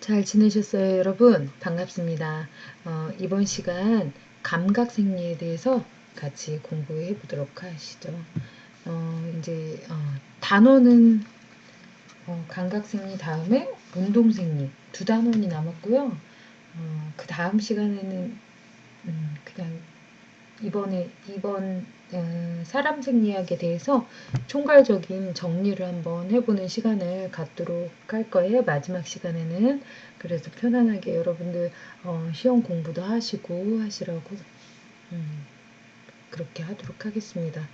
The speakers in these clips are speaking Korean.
잘 지내셨어요, 여러분? 반갑습니다. 이번 시간 감각생리에 대해서 같이 공부해 보도록 하시죠. 단어는 감각생리 다음에 운동생리 두 단원이 남았고요. 그 다음 시간에는 그냥 이번 사람 생리학에 대해서 총괄적인 정리를 한번 해보는 시간을 갖도록 할 거예요. 마지막 시간에는. 그래서 편안하게 여러분들 시험 공부도 하시고 하시라고 그렇게 하도록 하겠습니다.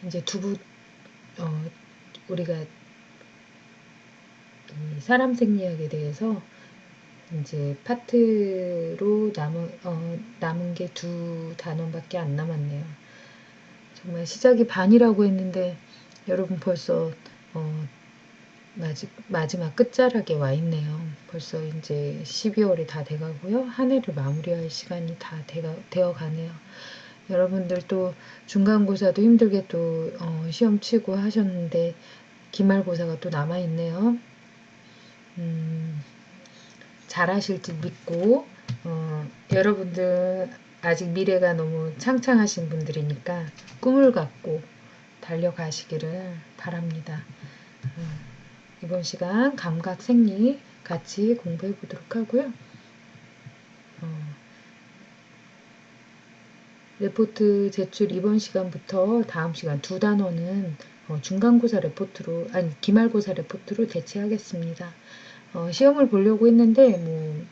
이제 우리가 이 사람 생리학에 대해서 이제 파트로 남은 게 두 단원밖에 안 남았네요. 정말 시작이 반이라고 했는데 여러분 벌써 마지막 끝자락에 와 있네요. 벌써 이제 12월이 다 돼가고요. 한 해를 마무리할 시간이 다 되어 가네요. 여러분들 또 중간고사도 힘들게 또 시험 치고 하셨는데 기말고사가 또 남아 있네요. 잘하실 줄 믿고 여러분들 아직 미래가 너무 창창하신 분들이니까 꿈을 갖고 달려가시기를 바랍니다. 이번 시간 감각생리 같이 공부해 보도록 하고요. 레포트 제출 이번 시간부터 다음 시간 두 단원은 중간고사 레포트로 기말고사 레포트로 대체하겠습니다. 시험을 보려고 했는데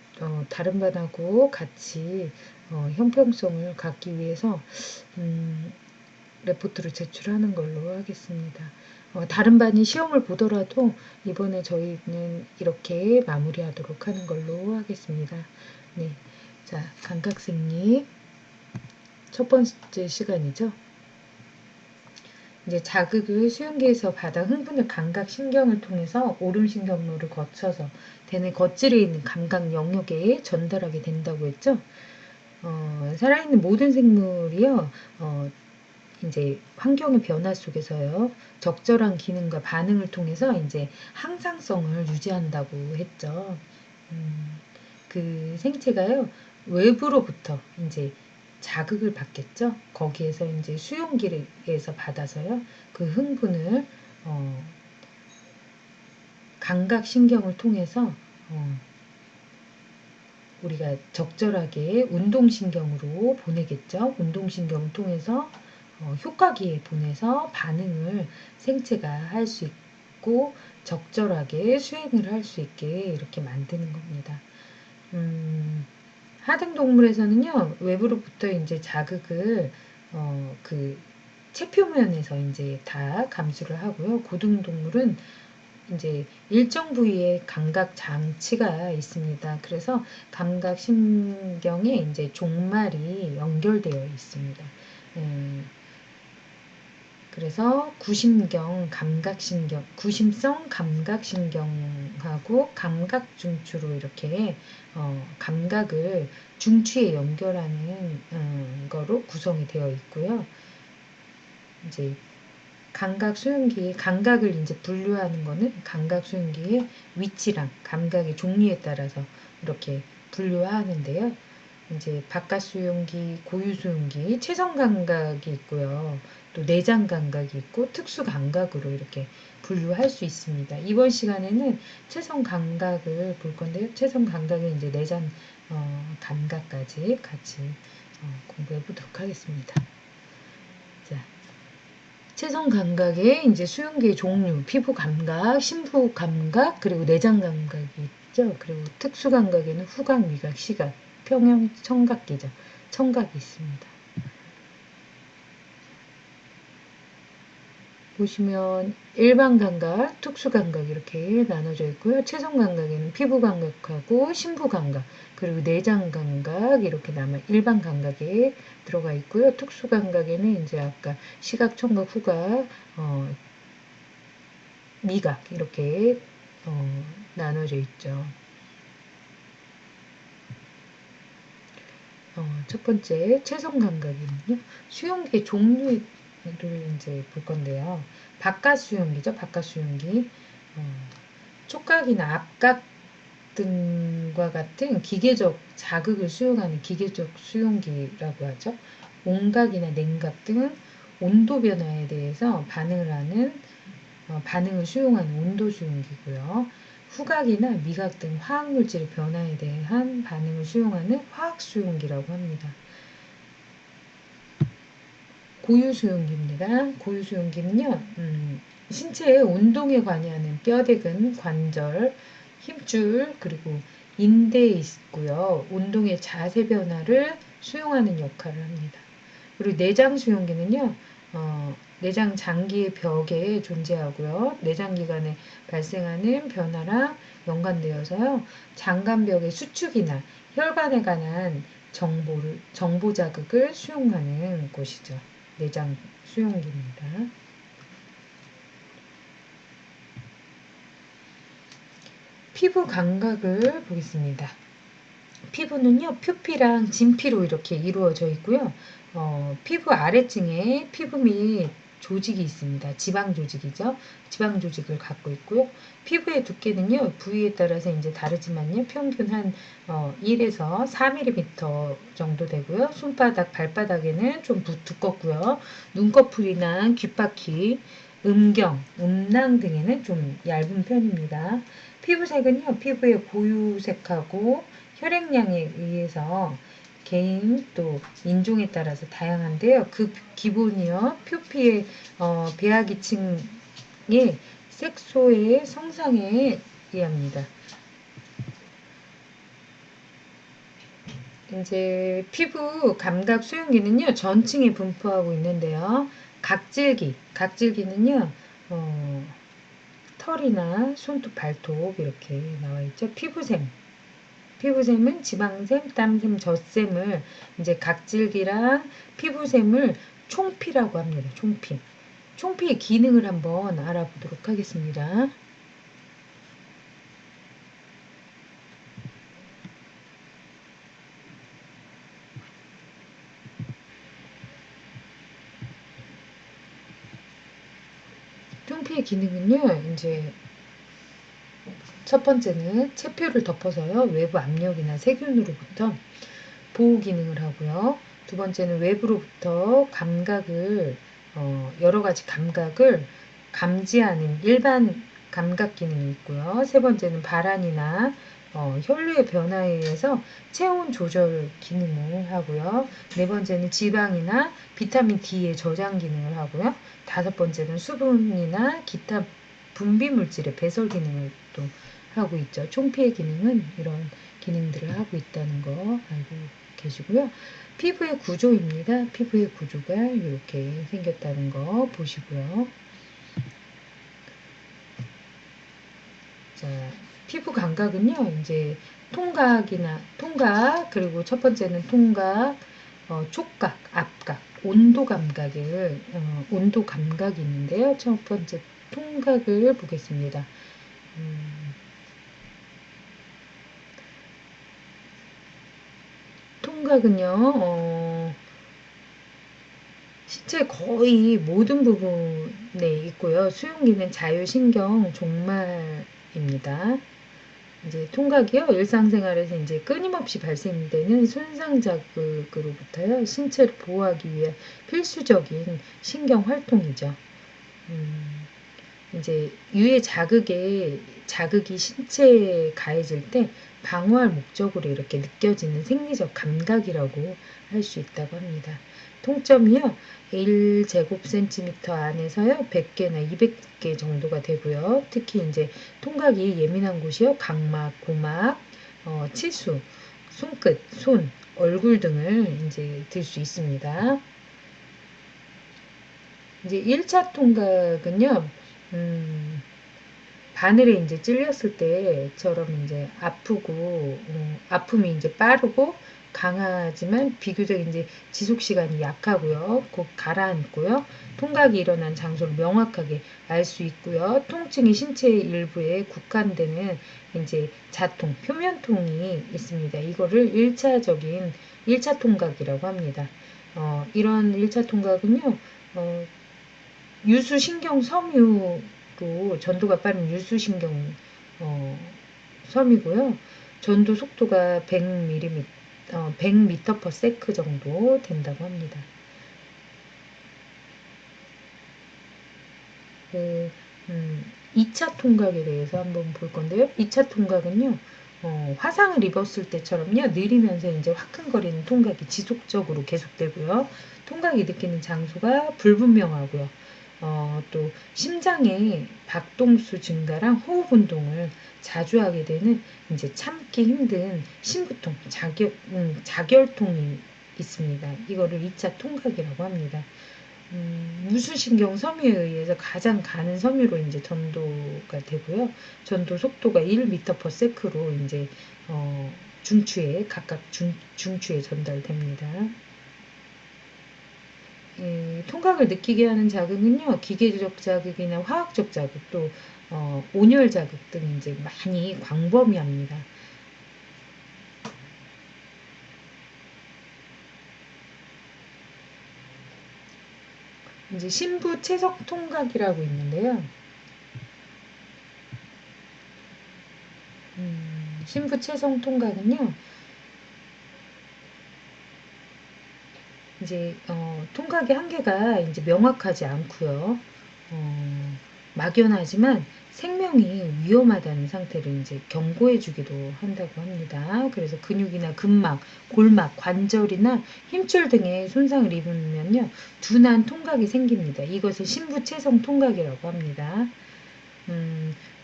다른 반하고 같이 형평성을 갖기 위해서 레포트를 제출하는 걸로 하겠습니다. 다른 반이 시험을 보더라도 이번에 저희는 이렇게 마무리하도록 하는 걸로 하겠습니다. 네, 자, 감각생리 첫 번째 시간이죠. 이제 자극을 수용기에서 받아 흥분의 감각신경을 통해서 오름신경로를 거쳐서 대뇌 겉질에 있는 감각 영역에 전달하게 된다고 했죠. 살아있는 모든 생물이요, 이제 환경의 변화 속에서요, 적절한 기능과 반응을 통해서 이제 항상성을 유지한다고 했죠. 그 생체가요, 외부로부터 이제 자극을 받겠죠. 거기에서 이제 수용기에서 받아서요, 그 흥분을 감각신경을 통해서 우리가 적절하게 운동신경으로 보내겠죠. 운동신경을 통해서 효과기에 보내서 반응을 생체가 할 수 있고 적절하게 수행을 할 수 있게 이렇게 만드는 겁니다. 하등동물에서는요, 외부로부터 이제 자극을 그 체표면에서 이제 다 감수를 하고요. 고등동물은 이제 일정 부위에 감각 장치가 있습니다. 그래서 감각 신경에 이제 종말이 연결되어 있습니다. 그래서 구심성 감각신경하고 감각중추로 이렇게 감각을 중추에 연결하는 거로 구성이 되어 있고요. 이제 감각을 이제 분류하는 거는 감각 수용기의 위치랑 감각의 종류에 따라서 이렇게 분류하는데요. 이제 바깥 수용기, 고유 수용기, 체성 감각이 있고요. 또 내장 감각이 있고 특수 감각으로 이렇게 분류할 수 있습니다. 이번 시간에는 체성 감각을 볼 건데요. 체성 감각은 이제 내장 감각까지 같이 공부해 보도록 하겠습니다. 자, 체성 감각의 이제 수용기의 종류, 피부 감각, 심부 감각, 그리고 내장 감각이 있죠. 그리고 특수 감각에는 후각, 미각, 시각, 평형, 청각기죠. 청각이 있습니다. 보시면 일반 감각, 특수 감각 이렇게 나눠져 있고요. 체성 감각에는 피부 감각하고 심부 감각, 그리고 내장 감각 이렇게 일반 감각에 들어가 있고요. 특수 감각에는 이제 아까 시각, 청각, 후각, 미각 이렇게 나눠져 있죠. 첫 번째 체성 감각이는요. 수용기의 종류를 이제 볼 건데요. 바깥 수용기죠. 바깥 수용기. 촉각이나 압각 등과 같은 기계적 자극을 수용하는 기계적 수용기라고 하죠. 온각이나 냉각 등 온도 변화에 대해서 반응을 수용하는 온도 수용기고요. 후각이나 미각 등 화학물질의 변화에 대한 반응을 수용하는 화학 수용기라고 합니다. 고유 수용기입니다. 고유 수용기는요, 신체의 운동에 관여하는 뼈대근, 관절, 힘줄, 그리고 인대에 있고요. 운동의 자세 변화를 수용하는 역할을 합니다. 그리고 내장 수용기는요, 내장 장기의 벽에 존재하고요. 내장기관에 발생하는 변화랑 연관되어서요. 장관벽의 수축이나 혈관에 관한 정보 자극을 수용하는 곳이죠. 내장 수용기입니다. 피부 감각을 보겠습니다. 피부는요, 표피랑 진피로 이렇게 이루어져 있고요. 피부 아래층에 피부 및 조직이 있습니다. 지방 조직이죠. 지방 조직을 갖고 있고요. 피부의 두께는요, 부위에 따라서 이제 다르지만요, 평균 한 1에서 4mm 정도 되고요. 손바닥, 발바닥에는 좀 두껍고요. 눈꺼풀이나 귓바퀴, 음경, 음낭 등에는 좀 얇은 편입니다. 피부색은요, 피부의 고유색하고 혈액량에 의해서 개인 또 인종에 따라서 다양한데요. 그 기본이요. 표피의 배아기층의 색소의 성상에 의합니다. 이제 피부 감각 수용기는요. 전층에 분포하고 있는데요. 각질기는요. 털이나 손톱, 발톱 이렇게 나와 있죠. 피부샘은 지방샘, 땀샘, 젖샘을 이제 각질기랑 피부샘을 총피라고 합니다. 총피의 기능을 한번 알아보도록 하겠습니다. 총피의 기능은요, 이제 첫 번째는 체표를 덮어서요, 외부 압력이나 세균으로부터 보호 기능을 하고요. 두 번째는 외부로부터 여러 가지 감각을 감지하는 일반 감각 기능이 있고요. 세 번째는 발안이나 혈류의 변화에 의해서 체온 조절 기능을 하고요. 네 번째는 지방이나 비타민 D의 저장 기능을 하고요. 다섯 번째는 수분이나 기타 분비 물질의 배설 기능을 또 하고 있죠. 총피의 기능은 이런 기능들을 하고 있다는 거 알고 계시고요. 피부의 구조입니다. 피부의 구조가 이렇게 생겼다는 거 보시고요. 자, 피부 감각은요, 이제 통각, 그리고 첫 번째는 통각, 촉각, 압각, 온도 감각이 있는데요. 첫 번째 통각을 보겠습니다. 통각은요, 신체 거의 모든 부분에 있고요. 수용기는 자율신경 종말입니다. 이제 통각이요, 일상생활에서 이제 끊임없이 발생되는 손상 자극으로부터요, 신체를 보호하기 위해 필수적인 신경 활동이죠. 이제 유해 자극이 신체에 가해질 때 방어할 목적으로 이렇게 느껴지는 생리적 감각이라고 할 수 있다고 합니다. 통점이요, 1제곱센티미터 안에서요, 100개나 200개 정도가 되고요. 특히 이제 통각이 예민한 곳이요, 각막, 고막, 치수, 손끝, 손, 얼굴 등을 이제 들 수 있습니다. 이제 1차 통각은요, 바늘에 이제 찔렸을 때처럼 이제 아프고, 아픔이 이제 빠르고 강하지만 비교적 이제 지속 시간이 약하고요. 곧 가라앉고요. 통각이 일어난 장소를 명확하게 알 수 있고요. 통증이 신체 일부에 국한되는 이제 자통, 표면통이 있습니다. 이거를 1차 통각이라고 합니다. 이런 1차 통각은요, 유수신경 섬유로 전도가 빠른 유수신경 섬이고요. 전도 속도가 100mm, 100m/s 정도 된다고 합니다. 그, 2차 통각에 대해서 한번 볼 건데요. 2차 통각은요, 화상을 입었을 때처럼요, 느리면서 이제 화끈거리는 통각이 지속적으로 계속되고요. 통각이 느끼는 장소가 불분명하고요. 또 심장의 박동수 증가랑 호흡 운동을 자주 하게 되는 이제 참기 힘든 심부통, 자결통이 있습니다. 이거를 2차 통각이라고 합니다. 무수신경 섬유에 의해서 가장 가는 섬유로 이제 전도가 되고요. 전도 속도가 1m/s로 이제 중추에 각각 중추에 전달됩니다. 통각을 느끼게 하는 자극은요, 기계적 자극이나 화학적 자극, 또 온열 자극 등 이제 많이 광범위합니다. 이제 신부 채석 통각이라고 있는데요. 신부 채성 통각은요, 이제 통각의 한계가 이제 명확하지 않고요. 막연하지만 생명이 위험하다는 상태를 이제 경고해주기도 한다고 합니다. 그래서 근육이나 근막, 골막, 관절이나 힘줄 등의 손상을 입으면요, 둔한 통각이 생깁니다. 이것을 신부채성 통각이라고 합니다.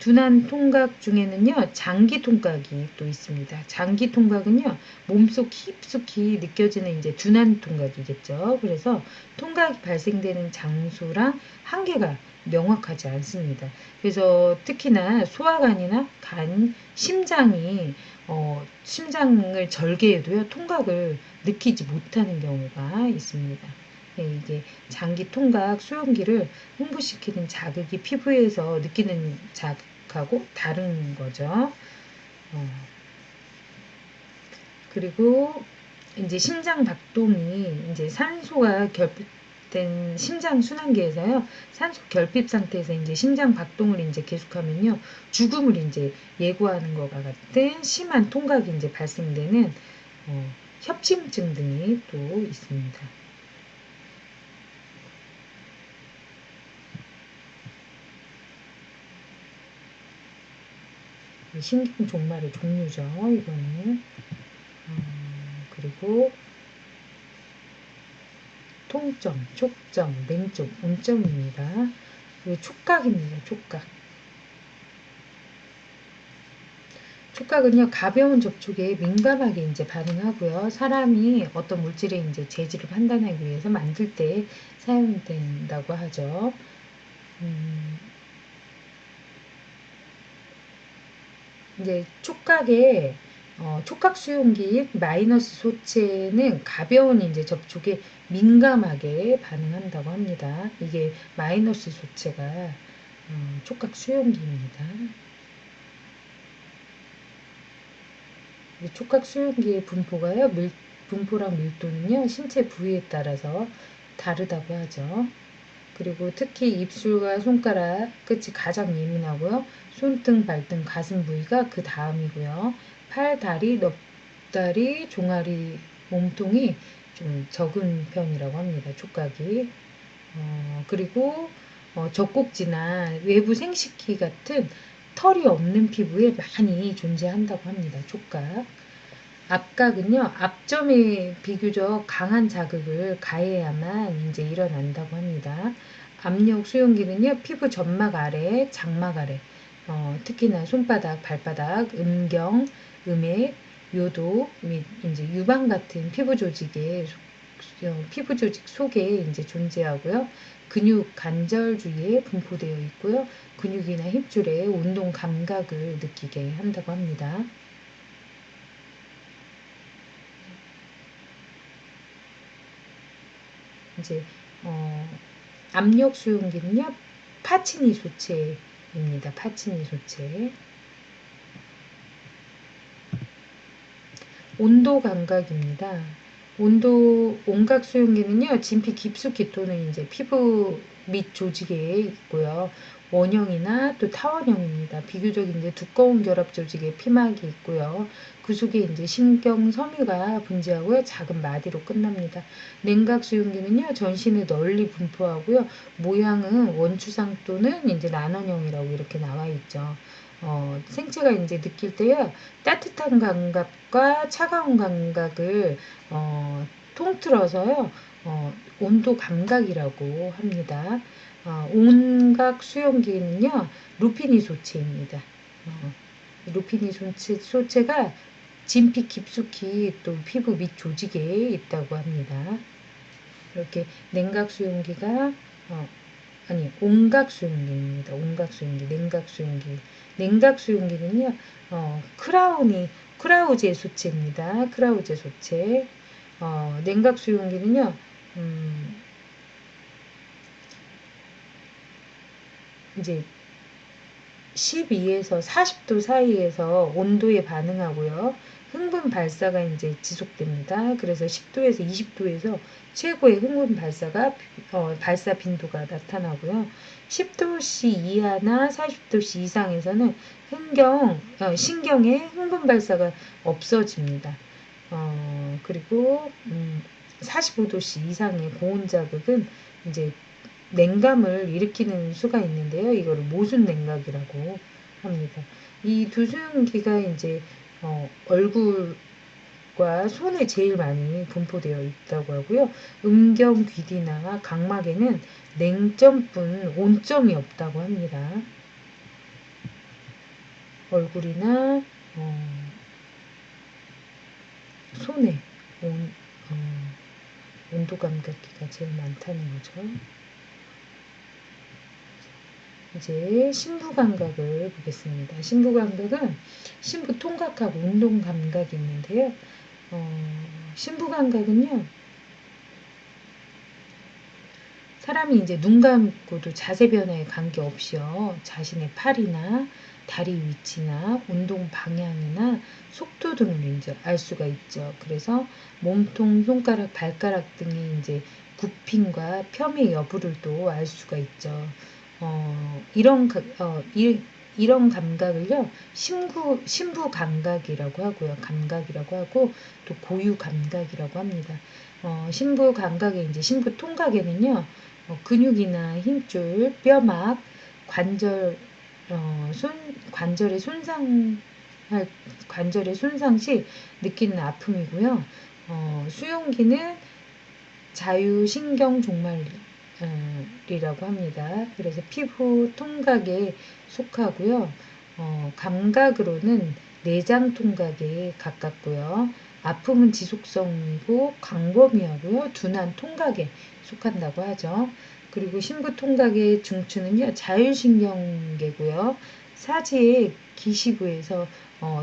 둔한 통각 중에는요, 장기 통각이 또 있습니다. 장기 통각은요, 몸속 깊숙이 느껴지는 이제 둔한 통각이겠죠. 그래서 통각이 발생되는 장소랑 한계가 명확하지 않습니다. 그래서 특히나 소화관이나 간, 심장을 절개해도요, 통각을 느끼지 못하는 경우가 있습니다. 이게 장기 통각 수용기를 흥분시키는 자극이 피부에서 느끼는 자극하고 다른 거죠. 그리고 이제 심장 박동이 이제 산소가 결핍된 심장 순환계에서요, 산소 결핍 상태에서 이제 심장 박동을 이제 계속하면요, 죽음을 이제 예고하는 것과 같은 심한 통각이 이제 발생되는 협심증 등이 또 있습니다. 신경 종말의 종류죠. 이거는. 그리고 통점, 촉점, 냉점, 온점입니다. 그리고 촉각입니다. 촉각. 촉각은요, 가벼운 접촉에 민감하게 이제 반응하고요. 사람이 어떤 물질의 이제 재질을 판단하기 위해서 만질 때 사용된다고 하죠. 이제 촉각의 촉각 수용기 마이너스 소체는 가벼운 이제 접촉에 민감하게 반응한다고 합니다. 이게 마이너스 소체가 촉각 수용기입니다. 촉각 수용기의 분포가요, 분포랑 밀도는요, 신체 부위에 따라서 다르다고 하죠. 그리고 특히 입술과 손가락 끝이 가장 예민하고요. 손등, 발등, 가슴 부위가 그 다음이고요. 팔, 다리, 넙다리, 종아리, 몸통이 좀 적은 편이라고 합니다. 촉각이. 그리고 젖꼭지나 외부 생식기 같은 털이 없는 피부에 많이 존재한다고 합니다. 촉각. 앞각은요, 앞점에 비교적 강한 자극을 가해야만 이제 일어난다고 합니다. 압력 수용기는요, 피부 점막 아래, 장막 아래, 특히나 손바닥, 발바닥, 음경, 음액, 요도 및 이제 유방 같은 피부 조직 속에 이제 존재하고요. 근육 관절 주위에 분포되어 있고요. 근육이나 힘줄에 운동 감각을 느끼게 한다고 합니다. 이제 압력 수용기는요, 파치니 소체입니다. 파치니 소체. 온도 감각입니다. 온각 수용기는요, 진피 깊숙이 또는 이제 피부 밑 조직에 있고요. 원형이나 또 타원형입니다. 비교적 이제 두꺼운 결합 조직에 피막이 있고요. 그 속에 이제 신경 섬유가 분지하고요. 작은 마디로 끝납니다. 냉각 수용기는요, 전신에 널리 분포하고요. 모양은 원추상 또는 이제 난원형이라고 이렇게 나와 있죠. 생체가 이제 느낄 때요, 따뜻한 감각과 차가운 감각을 통틀어서요, 온도 감각이라고 합니다. 온각 수용기는요, 루피니 소체입니다. 루피니 소체가 진피 깊숙이 또 피부 밑 조직에 있다고 합니다. 이렇게 냉각 수용기가 온각 수용기입니다. 온각 수용기, 냉각 수용기. 냉각 수용기는요, 크라우제 소체입니다. 크라우제 소체. 냉각 수용기는요, 이제 12에서 40도 사이에서 온도에 반응하고요. 흥분 발사가 이제 지속됩니다. 그래서 10도에서 20도에서 최고의 흥분 발사 빈도가 나타나고요. 10도씨 이하나 40도씨 이상에서는 신경의 흥분 발사가 없어집니다. 그리고 45도씨 이상의 고온 자극은 이제 냉감을 일으키는 수가 있는데요. 이거를 모순 냉각이라고 합니다. 이 두 수용기가 이제 얼굴과 손에 제일 많이 분포되어 있다고 하고요. 음경 귀디나 각막에는 냉점뿐 온점이 없다고 합니다. 얼굴이나 손에 온도 감각기가 제일 많다는 거죠. 이제 신부 감각을 보겠습니다. 신부 감각은 신부 통각하고 운동 감각이 있는데요. 신부 감각은요, 사람이 이제 눈 감고도 자세 변화에 관계없이요, 자신의 팔이나 다리 위치나 운동 방향이나 속도 등을 이제 알 수가 있죠. 그래서 몸통, 손가락, 발가락 등의 이제 굽힘과 펴의 여부를 또 알 수가 있죠. 이런 감각을요, 신부 감각이라고 하고요. 감각이라고 하고, 또 고유 감각이라고 합니다. 신부 감각에 이제 신부 통각에는요, 근육이나 힘줄, 뼈막, 관절, 관절의 손상 시 느끼는 아픔이고요. 수용기는 자유신경 종말이라고 합니다. 그래서 피부 통각에 속하고요. 감각으로는 내장 통각에 가깝고요. 아픔은 지속성이고 광범위하고요. 둔한 통각에 속한다고 하죠. 그리고 신부 통각의 중추는요, 자율신경계고요. 사지의 기시부에서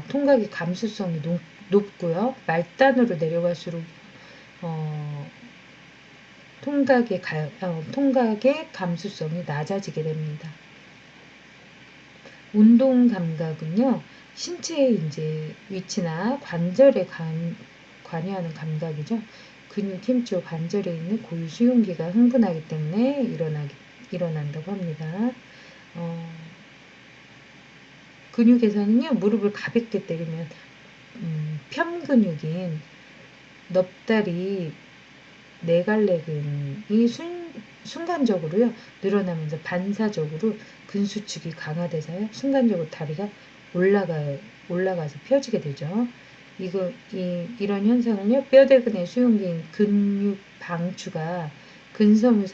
통각의 감수성이 높고요. 말단으로 내려갈수록 통각의 감수성이 낮아지게 됩니다. 운동 감각은요, 신체의 이제 위치나 관절에 관여하는 감각이죠. 근육, 힘줄, 관절에 있는 고유 수용기가 흥분하기 때문에 일어난다고 합니다. 근육에서는요, 무릎을 가볍게 때리면 편근육인 넙다리 내갈래근이 순간적으로요, 늘어나면서 반사적으로 근수축이 강화돼서요, 순간적으로 다리가 올라가서 펴지게 되죠. 이런 현상은요, 뼈대근의 수용기인 근육 방추가 근섬유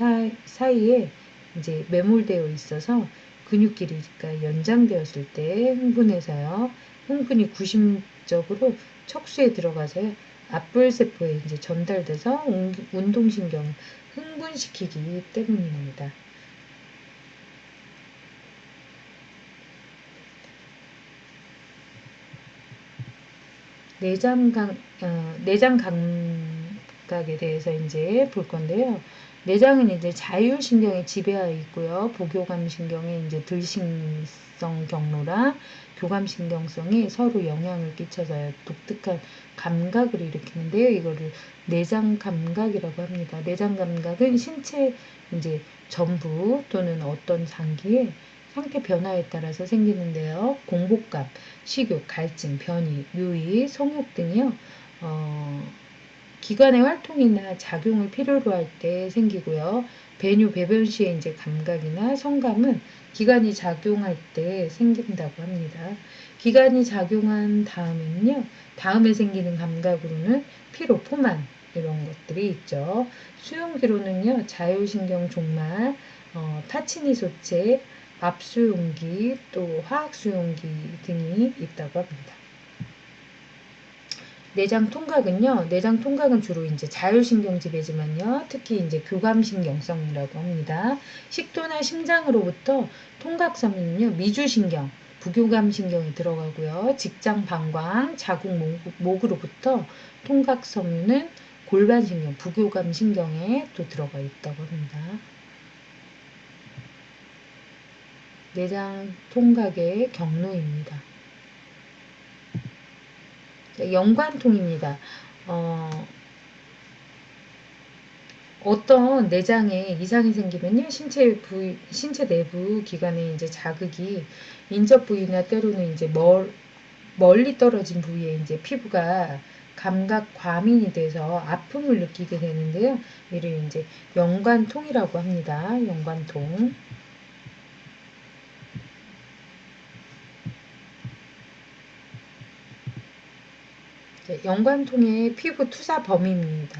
사이에 이제 매몰되어 있어서 근육 길이가 연장되었을 때 흥분해서요, 흥분이 구심적으로 척수에 들어가서요, 앞불세포에 이제 전달돼서 운동신경을 흥분시키기 때문입니다. 내장 감각에 대해서 이제 볼 건데요. 내장은 이제 자율신경에 지배하여 있고요. 보교감신경의 이제 들신성 경로랑 교감신경성이 서로 영향을 끼쳐서요, 독특한 감각을 일으키는데요. 이거를 내장 감각이라고 합니다. 내장 감각은 신체 이제 전부 또는 어떤 장기에 상태 변화에 따라서 생기는데요. 공복감, 식욕, 갈증, 변이, 유의, 성욕 등이요. 기관의 활동이나 작용을 필요로 할 때 생기고요. 배뇨, 배변 시에 이제 감각이나 성감은 기관이 작용할 때 생긴다고 합니다. 기관이 작용한 다음에는요. 다음에 생기는 감각으로는 피로, 포만 이런 것들이 있죠. 수용기로는요. 자율신경 종말, 타치니 소체, 압수용기, 또 화학수용기 등이 있다고 합니다. 내장 통각은요, 내장 통각은 주로 이제 자율신경 지배지만요, 특히 이제 교감신경성이라고 합니다. 식도나 심장으로부터 통각섬유는요, 미주신경, 부교감신경이 들어가고요, 직장, 방광, 자궁, 목으로부터 통각섬유는 골반신경, 부교감신경에 또 들어가 있다고 합니다. 내장 통각의 경로입니다. 연관통입니다. 어떤 내장에 이상이 생기면요, 신체 내부 기관에 이제 자극이 인접 부위나 때로는 이제 멀리 떨어진 부위에 이제 피부가 감각 과민이 돼서 아픔을 느끼게 되는데요. 이를 이제 연관통이라고 합니다. 연관통. 연관통의 피부 투사 범위입니다.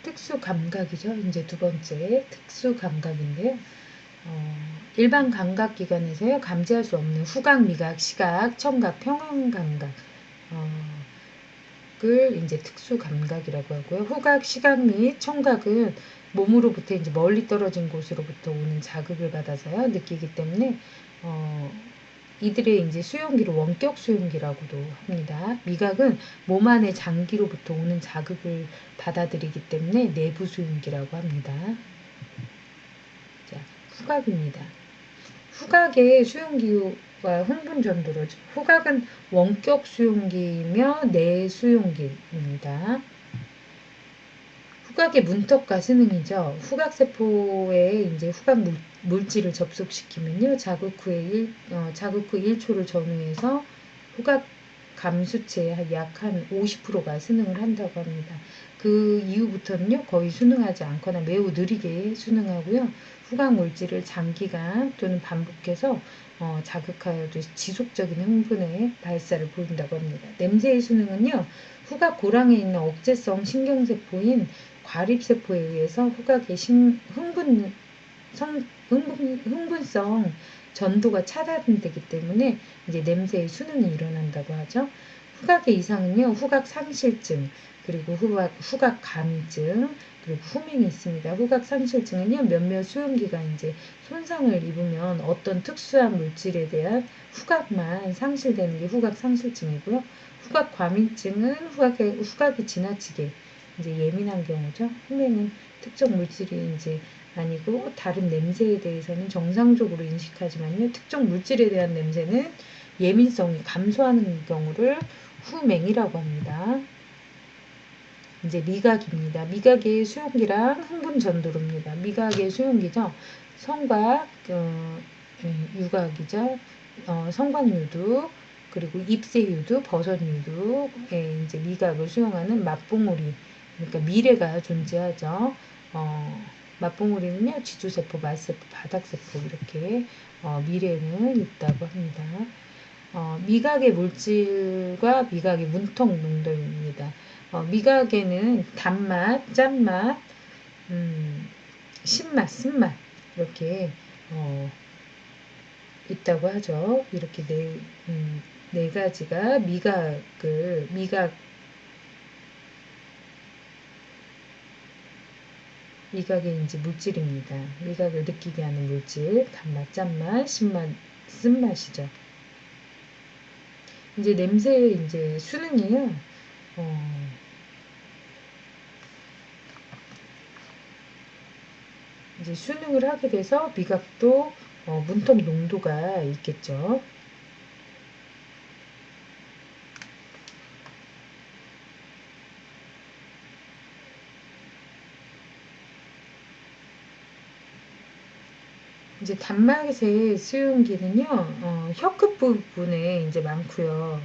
특수 감각이죠. 이제 두 번째 특수 감각인데요. 일반 감각 기관에서요 감지할 수 없는 후각, 미각, 시각, 청각, 평형 감각 을 이제 특수 감각이라고 하고요. 후각, 시각 및 청각은 몸으로부터 이제 멀리 떨어진 곳으로부터 오는 자극을 받아서요 느끼기 때문에 이들의 이제 수용기를 원격 수용기라고도 합니다. 미각은 몸 안의 장기로부터 오는 자극을 받아들이기 때문에 내부 수용기라고 합니다. 자, 후각입니다. 후각의 수용기와 흥분 전도로죠. 후각은 원격 수용기이며 내수용기입니다. 후각의 문턱과 스능이죠. 후각세포에 이제 후각 물질을 접속시키면요. 자극 후 1초를 전후해서 후각 감수체의 약 한 50%가 수능을 한다고 합니다. 그 이후부터는요. 거의 수능하지 않거나 매우 느리게 수능하고요. 후각 물질을 장기간 또는 반복해서 자극하여도 지속적인 흥분의 발사를 보인다고 합니다. 냄새의 수능은요. 후각 고랑에 있는 억제성 신경세포인 과립세포에 의해서 후각의 흥분성 전도가 차단되기 때문에 이제 냄새의 수능이 일어난다고 하죠. 후각의 이상은요, 후각 상실증, 그리고 후각 감증, 그리고 후명이 있습니다. 후각 상실증은요, 몇몇 수용기가 이제 손상을 입으면 어떤 특수한 물질에 대한 후각만 상실되는 게 후각 상실증이고요. 후각 과민증은 후각이 지나치게 이제 예민한 경우죠. 후명은 특정 물질이 이제 아니고 다른 냄새에 대해서는 정상적으로 인식하지만요. 특정 물질에 대한 냄새는 예민성이 감소하는 경우를 후맹이라고 합니다. 이제 미각입니다. 미각의 수용기랑 흥분 전도로입니다. 미각의 수용기죠. 성각, 유각이죠. 성곽유두, 그리고 입새유두, 버섯유두에 이제 미각을 수용하는 맛봉우리, 그러니까 미래가 존재하죠. 맛봉우리는요, 지주세포, 맛세포, 바닥세포 이렇게 미래는 있다고 합니다. 미각의 물질과 미각의 문턱 농도입니다. 미각에는 단맛, 짠맛, 신맛, 쓴맛 이렇게 있다고 하죠. 이렇게 네 가지가 미각의 이제 물질입니다. 미각을 느끼게 하는 물질, 단맛, 짠맛, 신맛, 쓴맛이죠. 이제 냄새의 이제 수능이요. 이제 수능을 하게 돼서 미각도 문턱 농도가 있겠죠. 이제 단막의 수용기는요, 혀 끝 부분에 이제 많고요.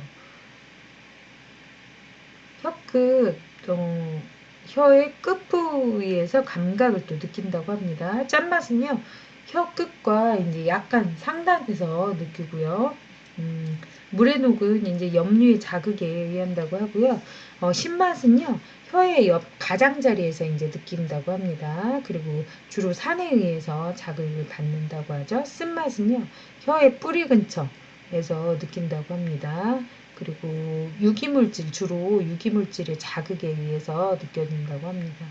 혀 끝, 혀의 끝 부위에서 감각을 또 느낀다고 합니다. 짠맛은요, 혀 끝과 이제 약간 상단에서 느끼고요. 물의 녹은 이제 염류의 자극에 의한다고 하고요. 신맛은요, 혀의 옆 가장자리에서 이제 느낀다고 합니다. 그리고 주로 산에 의해서 자극을 받는다고 하죠. 쓴맛은요, 혀의 뿌리 근처에서 느낀다고 합니다. 그리고 유기물질, 주로 유기물질의 자극에 의해서 느껴진다고 합니다.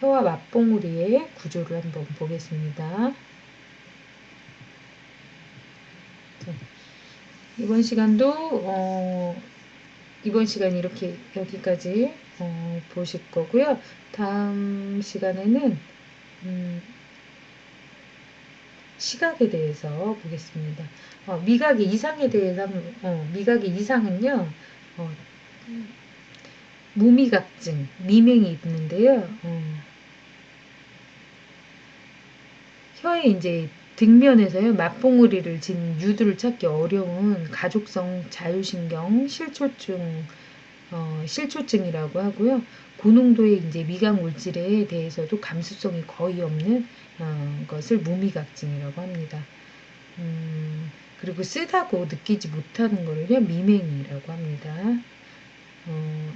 혀와 맛봉우리의 구조를 한번 보겠습니다. 이번 시간도 이번 시간 이렇게 여기까지 보실 거고요. 다음 시간에는 시각에 대해서 보겠습니다. 미각의 이상에 대해서 미각의 이상은요. 무미각증, 미맹이 있는데요. 혀에 이제 뒷면에서요, 맛봉우리를 진 유두를 찾기 어려운 가족성 자율신경 실초증이라고 하고요. 고농도의 이제 미각 물질에 대해서도 감수성이 거의 없는 것을 무미각증이라고 합니다. 그리고 쓰다고 느끼지 못하는 것을요, 미맹이라고 합니다.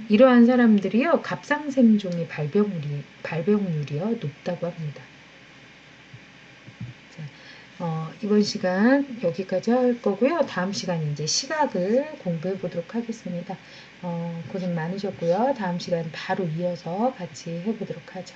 이러한 사람들이요, 갑상생종의 발병률이요, 높다고 합니다. 이번 시간 여기까지 할 거고요. 다음 시간 이제 시각을 공부해 보도록 하겠습니다. 고생 많으셨고요. 다음 시간 바로 이어서 같이 해보도록 하죠.